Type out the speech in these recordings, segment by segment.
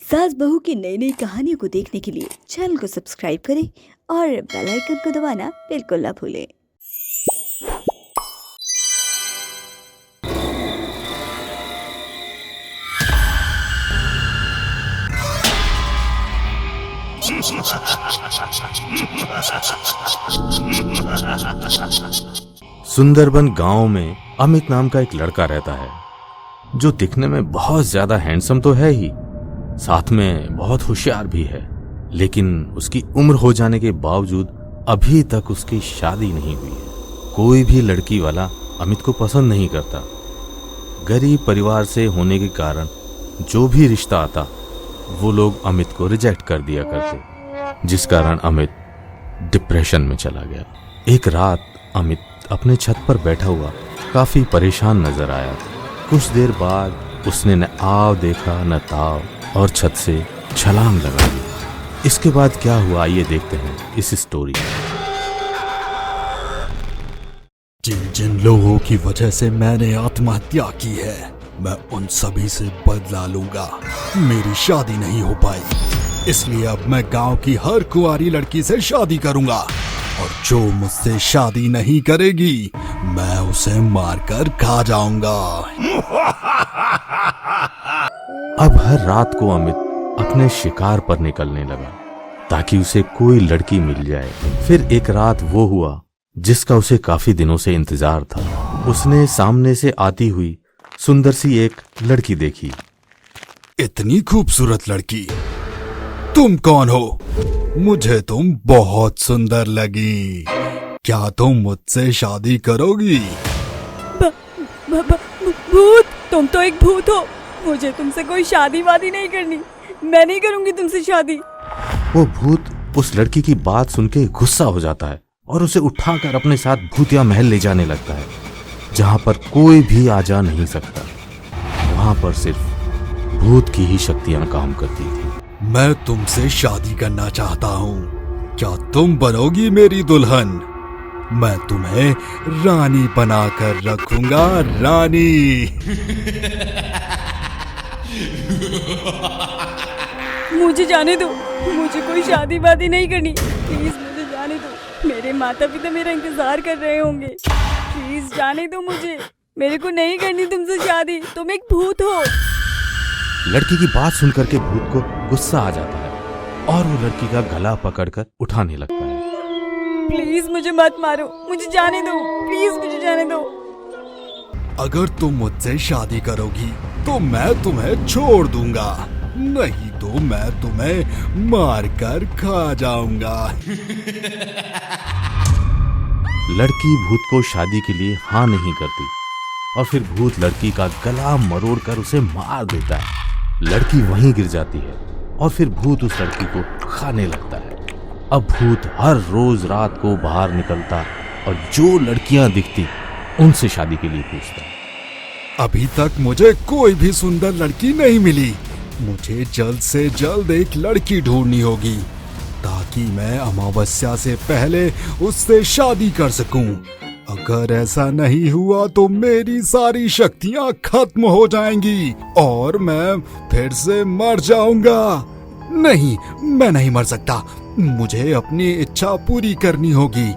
सास बहू की नई नई कहानियों को देखने के लिए चैनल को सब्सक्राइब करें और बेल आइकन को दबाना बिल्कुल ना भूलें। सुंदरबन गांव में अमित नाम का एक लड़का रहता है जो दिखने में बहुत ज्यादा हैंडसम तो है ही, साथ में बहुत होशियार भी है। लेकिन उसकी उम्र हो जाने के बावजूद अभी तक उसकी शादी नहीं हुई है। कोई भी लड़की वाला अमित को पसंद नहीं करता। गरीब परिवार से होने के कारण जो भी रिश्ता आता वो लोग अमित को रिजेक्ट कर दिया करते, जिस कारण अमित डिप्रेशन में चला गया। एक रात अमित अपने छत पर बैठा हुआ काफी परेशान नजर आया। कुछ देर बाद उसने न आव देखा न ताव और छत से छलांग लगा दी। इसके बाद क्या हुआ आइए देखते हैं इस स्टोरी में। जिन जिन लोगों की वजह से मैंने आत्महत्या की है, मैं उन सभी से बदला लूंगा। मेरी शादी नहीं हो पाई, इसलिए अब मैं गांव की हर कुंवारी लड़की से शादी करूंगा और जो मुझसे शादी नहीं करेगी मैं उसे मारकर खा जाऊंगा। अब हर रात को अमित अपने शिकार पर निकलने लगा ताकि उसे कोई लड़की मिल जाए। फिर एक रात वो हुआ जिसका उसे काफी दिनों से इंतजार था। उसने सामने से आती हुई सुंदर सी एक लड़की देखी। इतनी खूबसूरत लड़की, तुम कौन हो? मुझे तुम बहुत सुंदर लगी। क्या तुम मुझसे शादी करोगी? भूत, तुम तो एक भूत हो। मुझे तुमसे कोई शादी वादी नहीं करनी। मैं नहीं करूंगी तुमसे शादी। वो भूत उस लड़की की बात सुन के गुस्सा हो जाता है और उसे उठाकर अपने साथ भूतिया महल ले जाने लगता है, जहां पर कोई भी आ जा नहीं सकता। वहां पर सिर्फ भूत की ही शक्तियां काम करती थी। मैं तुमसे शादी करना चाहता हूँ। क्या तुम बनोगी मेरी दुल्हन? मैं तुम्हें रानी बनाकर रखूंगा, रानी। मुझे जाने दो, मुझे कोई शादी वादी नहीं करनी। प्लीज मुझे जाने दो। मेरे माता पिता मेरा इंतजार कर रहे होंगे। प्लीज जाने दो मुझे। मेरे को नहीं करनी तुमसे शादी। तुम एक भूत हो। लड़की की बात सुनकर के भूत को गुस्सा आ जाता है और वो लड़की का गला पकड़कर उठाने लगता है। प्लीज मुझे मत मारो, मुझे जाने दो। प्लीज मुझे जाने दो। अगर तुम मुझसे शादी करोगी तो मैं तुम्हें छोड़ दूंगा, नहीं तो मैं तुम्हें मारकर खा जाऊंगा। लड़की भूत को शादी के लिए हाँ नहीं करती और फिर भूत लड़की का गला मरोड़कर उसे मार देता है। लड़की वहीं गिर जाती है और फिर भूत उस लड़की को खाने लगता है। अब भूत हर रोज रात को बाहर निकलता और जो लड़कियां दिखती उनसे शादी के लिए पूछता। अभी तक मुझे कोई भी सुंदर लड़की नहीं मिली। मुझे जल्द से जल्द एक लड़की ढूंढनी होगी ताकि मैं अमावस्या से पहले उससे शादी कर सकूं। अगर ऐसा नहीं हुआ तो मेरी सारी शक्तियां खत्म हो जाएंगी और मैं फिर से मर जाऊंगा। नहीं, मैं नहीं मर सकता। मुझे अपनी इच्छा पूरी करनी होगी।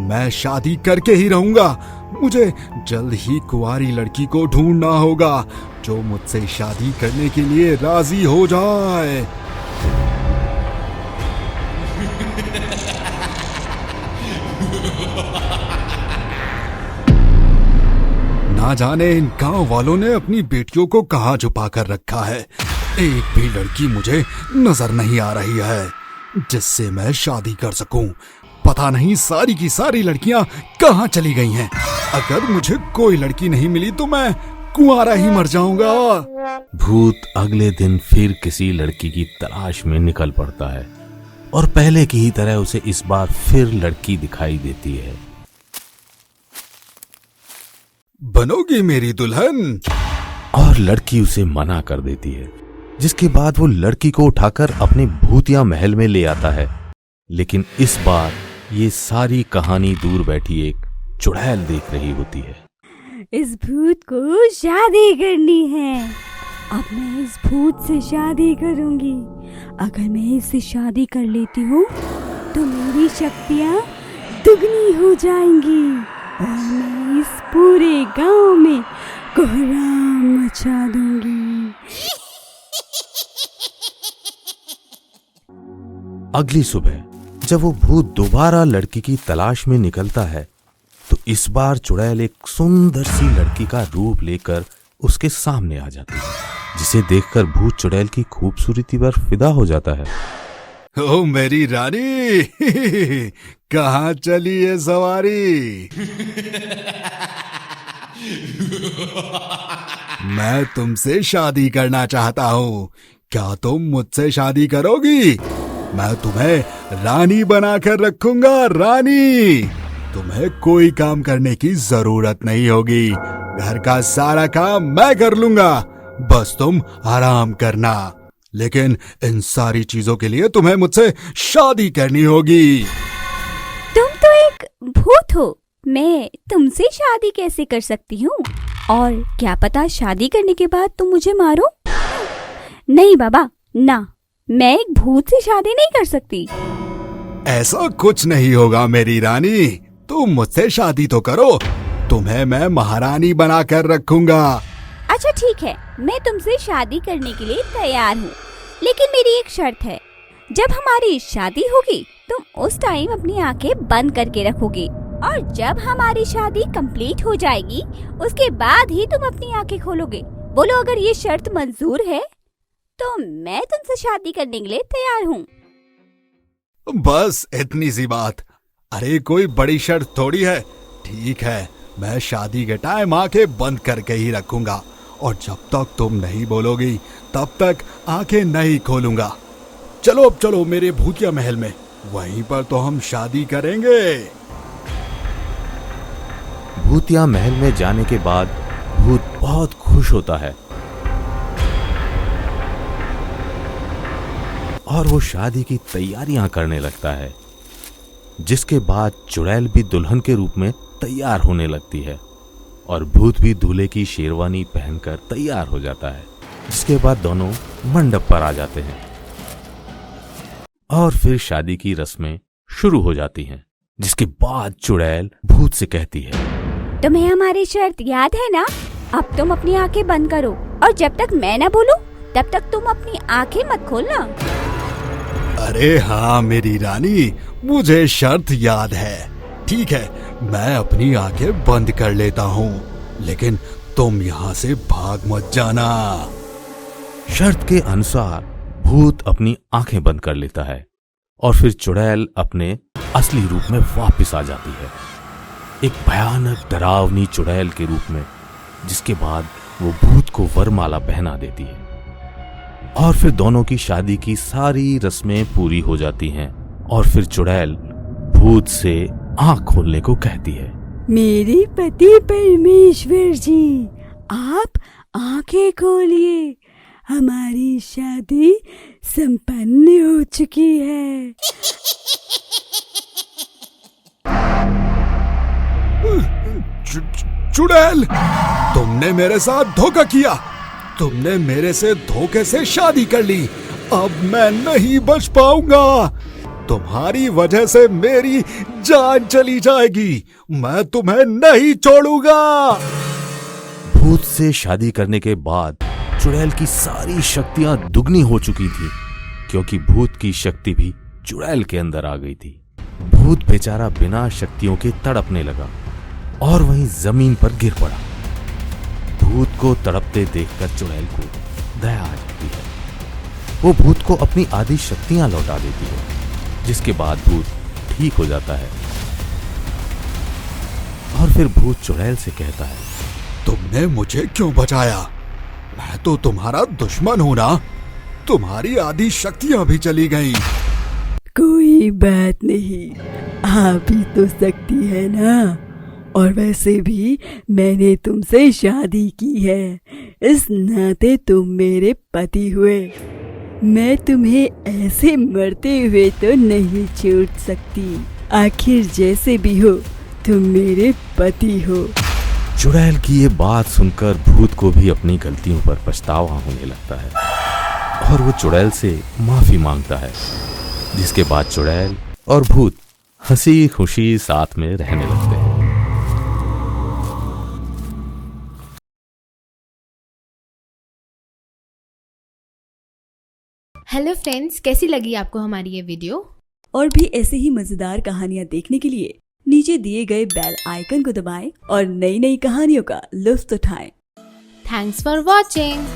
मैं शादी करके ही रहूंगा। मुझे जल्द ही कुंवारी लड़की को ढूंढना होगा जो मुझसे शादी करने के लिए राजी हो जाए। ना जाने इन गांव वालों ने अपनी बेटियों को कहां छुपा कर रखा है। एक भी लड़की मुझे नजर नहीं आ रही है जिससे मैं शादी कर सकूं। पता नहीं सारी की सारी लड़कियां कहां चली गई हैं। अगर मुझे कोई लड़की नहीं मिली तो मैं कुंवारा ही मर जाऊंगा। भूत अगले दिन फिर किसी लड़की की तलाश में निकल पड़ता है और पहले की ही तरह उसे इस बार फिर लड़की दिखाई देती है। बनोगी मेरी दुल्हन? और लड़की उसे मना कर देती है, जिसके बाद वो लड़की को उठाकर अपने भूतिया महल में ले आता है। लेकिन इस बार ये सारी कहानी दूर बैठी एक चुड़ैल देख रही होती है। इस भूत को शादी करनी है। अब मैं इस भूत से शादी करूंगी। अगर मैं इससे शादी कर लेती हूँ तो मेरी शक्तियाँ दुगनी हो जाएंगी और मैं इस पूरे गांव में कोहराम मचा दूंगी। अगली सुबह जब वो भूत दोबारा लड़की की तलाश में निकलता है तो इस बार चुड़ैल एक सुंदर सी लड़की का रूप लेकर उसके सामने आ जाती है, जिसे देखकर भूत चुड़ैल की खूबसूरती पर फिदा हो जाता है। ओ मेरी रानी, कहाँ चली है सवारी? मैं तुमसे शादी करना चाहता हूँ, क्या तुम मुझसे शादी करोगी? मैं तुम्हें रानी बनाकर रखूंगा, रानी। तुम्हें कोई काम करने की जरूरत नहीं होगी, घर का सारा काम मैं कर लूंगा, बस तुम आराम करना। लेकिन इन सारी चीजों के लिए तुम्हें मुझसे शादी करनी होगी। तुम तो एक भूत हो, मैं तुमसे शादी कैसे कर सकती हूँ? और क्या पता शादी करने के बाद तुम मुझे मारो? नहीं बाबा, ना, मैं एक भूत से शादी नहीं कर सकती। ऐसा कुछ नहीं होगा मेरी रानी, तुम मुझसे शादी तो करो, तुम्हें मैं महारानी बनाकर रखूंगा। अच्छा ठीक है, मैं तुमसे शादी करने के लिए तैयार हूँ, लेकिन मेरी एक शर्त है। जब हमारी शादी होगी तुम उस टाइम अपनी आंखें बंद करके रखोगे, और जब हमारी शादी कंप्लीट हो जाएगी उसके बाद ही तुम अपनी आंखें खोलोगे। बोलो, अगर ये शर्त मंजूर है तो मैं तुमसे शादी करने के लिए तैयार हूँ। बस इतनी सी बात, अरे कोई बड़ी शर्त थोड़ी है। ठीक है, मैं शादी के टाइम आंखें बंद करके ही रखूंगा, और जब तक तुम नहीं बोलोगी तब तक आंखें नहीं खोलूंगा। चलो अब चलो मेरे भूतिया महल में, वहीं पर तो हम शादी करेंगे। भूतिया महल में जाने के बाद भूत बहुत खुश होता है और वो शादी की तैयारियां करने लगता है, जिसके बाद चुड़ैल भी दुल्हन के रूप में तैयार होने लगती है और भूत भी दूल्हे की शेरवानी पहनकर तैयार हो जाता है। जिसके बाद दोनों मंडप पर आ जाते हैं और फिर शादी की रस्में शुरू हो जाती हैं। जिसके बाद चुड़ैल भूत से कहती है, तुम्हें हमारी शर्त याद है ना? अब तुम अपनी आंखें बंद करो और जब तक मैं ना बोलूं तब तक तुम अपनी आंखें मत खोलना। अरे हाँ मेरी रानी, मुझे शर्त याद है। ठीक है, मैं अपनी आंखें बंद कर लेता हूँ, लेकिन तुम यहाँ से भाग मत जाना। शर्त के अनुसार भूत अपनी आंखें बंद कर लेता है और फिर चुड़ैल अपने असली रूप में वापस आ जाती है, एक भयानक डरावनी चुड़ैल के रूप में। जिसके बाद वो भूत को वरमाला पहना देती है और फिर दोनों की शादी की सारी रस्में पूरी हो जाती हैं और फिर चुड़ैल भूत से आंख खोलने को कहती है। मेरे पति परमेश्वर जी, आप आंखें खोलिए, हमारी शादी संपन्न हो चुकी है। चुड़ैल, तुमने मेरे साथ धोखा किया, तुमने मेरे से धोखे से शादी कर ली। अब मैं नहीं बच पाऊंगा, तुम्हारी वजह से मेरी जान चली जाएगी, मैं तुम्हें नहीं छोड़ूंगा। भूत से शादी करने के बाद चुड़ैल की सारी शक्तियां दुगनी हो चुकी थी, क्योंकि भूत की शक्ति भी चुड़ैल के अंदर आ गई थी। भूत बेचारा बिना शक्तियों के तड़पने लगा और वहीं जमीन पर गिर पड़ा। भूत को तड़पते देखकर चुड़ैल को दया आ जाती है। वो भूत को अपनी आधी शक्तियां लौटा देती है, जिसके बाद भूत ठीक हो जाता है और फिर भूत चुड़ैल से कहता है, तुमने मुझे क्यों बचाया? मैं तो तुम्हारा दुश्मन हूं ना, तुम्हारी आधी शक्तियां भी चली गई। कोई बात नहीं, आप ही तो शक्ति है ना, और वैसे भी मैंने तुमसे शादी की है, इस नाते तुम मेरे पति हुए। मैं तुम्हें ऐसे मरते हुए तो नहीं छोड़ सकती, आखिर जैसे भी हो तुम मेरे पति हो। चुड़ैल की ये बात सुनकर भूत को भी अपनी गलतियों पर पछतावा होने लगता है और वो चुड़ैल से माफी मांगता है, जिसके बाद चुड़ैल और भूत हंसी खुशी साथ में रहने लगते हैं। हेलो फ्रेंड्स, कैसी लगी आपको हमारी ये वीडियो? और भी ऐसे ही मजेदार कहानियाँ देखने के लिए नीचे दिए गए बेल आइकन को दबाएं और नई नई कहानियों का लुत्फ उठाएं। Thanks for watching.